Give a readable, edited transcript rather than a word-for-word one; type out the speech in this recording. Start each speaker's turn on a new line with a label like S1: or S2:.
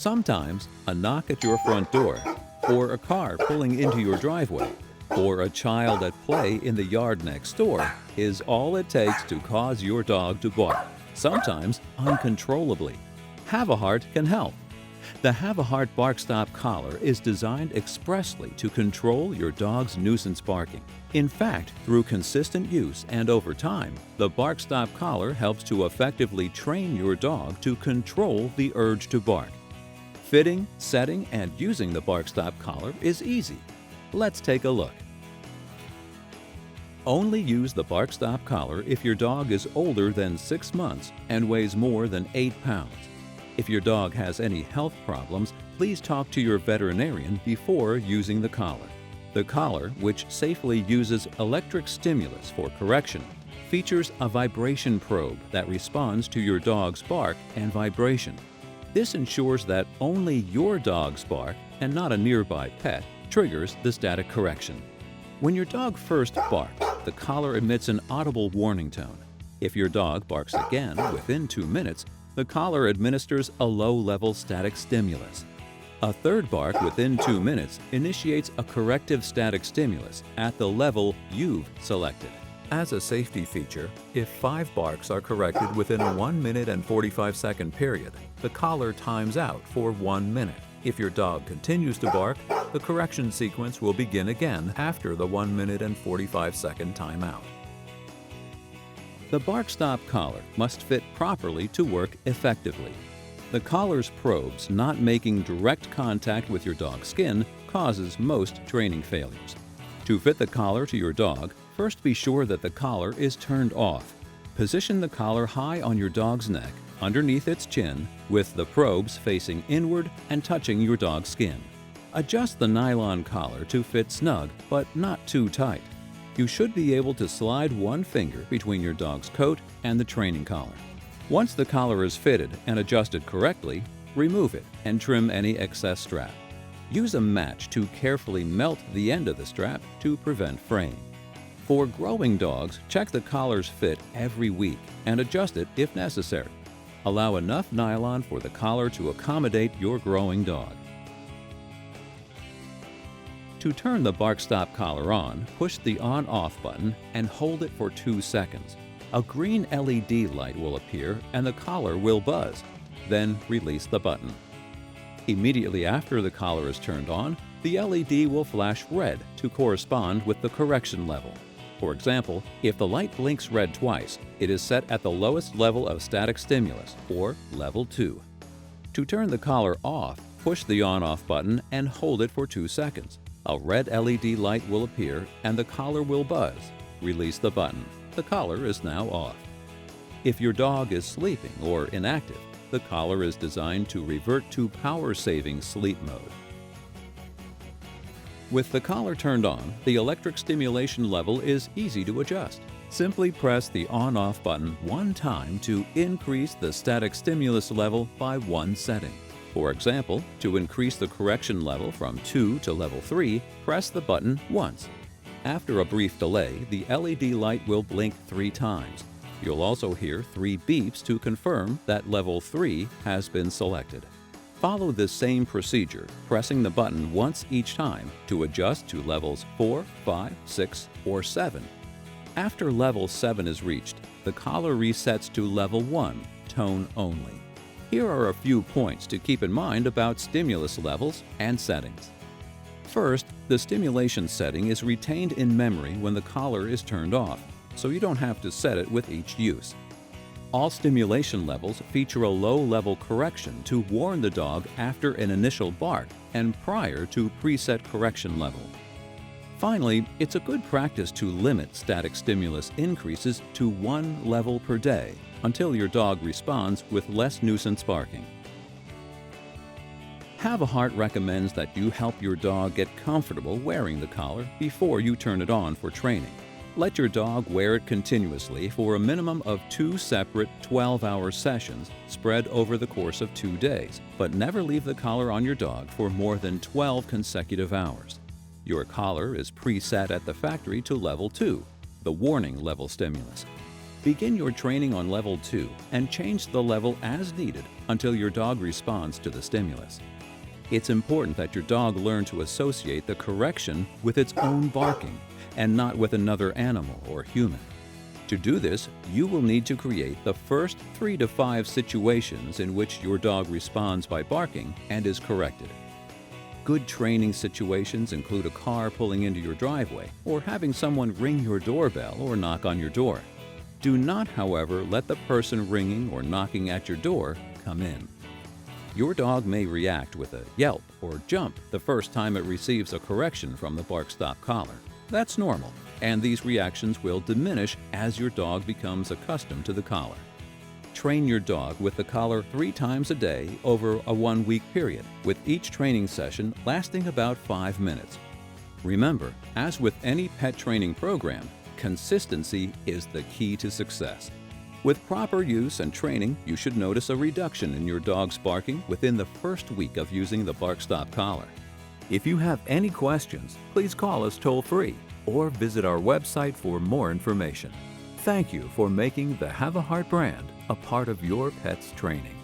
S1: Sometimes a knock at your front door, or a car pulling into your driveway, or a child at play in the yard next door is all it takes to cause your dog to bark, sometimes uncontrollably. Havahart can help. The Havahart Bark Stop Collar is designed expressly to control your dog's nuisance barking. In fact, through consistent use and over time, the Bark Stop Collar helps to effectively train your dog to control the urge to bark. Fitting, setting, and using the Bark Stop Collar is easy. Let's take a look. Only use the Bark Stop Collar if your dog is older than 6 months and weighs more than 8 pounds. If your dog has any health problems, please talk to your veterinarian before using the collar. The collar, which safely uses electric stimulus for correction, features a vibration probe that responds to your dog's bark and vibration. This ensures that only your dog's bark, and not a nearby pet, triggers the static correction. When your dog first barks, the collar emits an audible warning tone. If your dog barks again within 2 minutes, the collar administers a low-level static stimulus. A third bark within 2 minutes initiates a corrective static stimulus at the level you've selected. As a safety feature, if 5 barks are corrected within a 1 minute and 45-second period, the collar times out for 1 minute. If your dog continues to bark, the correction sequence will begin again after the 1 minute and 45-second timeout. The Bark Stop Collar must fit properly to work effectively. The collar's probes not making direct contact with your dog's skin causes most training failures. To fit the collar to your dog, first be sure that the collar is turned off. Position the collar high on your dog's neck, underneath its chin, with the probes facing inward and touching your dog's skin. Adjust the nylon collar to fit snug, but not too tight. You should be able to slide one finger between your dog's coat and the training collar. Once the collar is fitted and adjusted correctly, remove it and trim any excess strap. Use a match to carefully melt the end of the strap to prevent fraying. For growing dogs, check the collar's fit every week and adjust it if necessary. Allow enough nylon for the collar to accommodate your growing dog. To turn the Bark Stop Collar on, push the on-off button and hold it for 2 seconds. A green LED light will appear and the collar will buzz. Then release the button. Immediately after the collar is turned on, the LED will flash red to correspond with the correction level. For example, if the light blinks red twice, it is set at the lowest level of static stimulus, or level 2. To turn the collar off, push the on-off button and hold it for 2 seconds. A red LED light will appear and the collar will buzz. Release the button. The collar is now off. If your dog is sleeping or inactive, the collar is designed to revert to power-saving sleep mode. With the collar turned on, the electric stimulation level is easy to adjust. Simply press the on-off button one time to increase the static stimulus level by 1 setting. For example, to increase the correction level from 2 to level 3, press the button once. After a brief delay, the LED light will blink 3 times. You'll also hear 3 beeps to confirm that level 3 has been selected. Follow this same procedure, pressing the button once each time to adjust to levels 4, 5, 6, or 7. After level 7 is reached, the collar resets to level 1, tone only. Here are a few points to keep in mind about stimulus levels and settings. First, the stimulation setting is retained in memory when the collar is turned off, so you don't have to set it with each use. All stimulation levels feature a low-level correction to warn the dog after an initial bark and prior to preset correction level. Finally, it's a good practice to limit static stimulus increases to 1 level per day until your dog responds with less nuisance barking. Havahart recommends that you help your dog get comfortable wearing the collar before you turn it on for training. Let your dog wear it continuously for a minimum of 2 separate 12-hour sessions spread over the course of 2 days, but never leave the collar on your dog for more than 12 consecutive hours. Your collar is preset at the factory to level 2, the warning level stimulus. Begin your training on level 2 and change the level as needed until your dog responds to the stimulus. It's important that your dog learn to associate the correction with its own barking and not with another animal or human. To do this, you will need to create the first 3 to 5 situations in which your dog responds by barking and is corrected. Good training situations include a car pulling into your driveway or having someone ring your doorbell or knock on your door. Do not, however, let the person ringing or knocking at your door come in. Your dog may react with a yelp or jump the first time it receives a correction from the Bark Stop Collar. That's normal, and these reactions will diminish as your dog becomes accustomed to the collar. Train your dog with the collar 3 times a day over a 1-week period, with each training session lasting about 5 minutes. Remember, as with any pet training program, consistency is the key to success. With proper use and training, you should notice a reduction in your dog's barking within the first week of using the Bark Stop Collar. If you have any questions, please call us toll-free or visit our website for more information. Thank you for making the Havahart brand a part of your pet's training.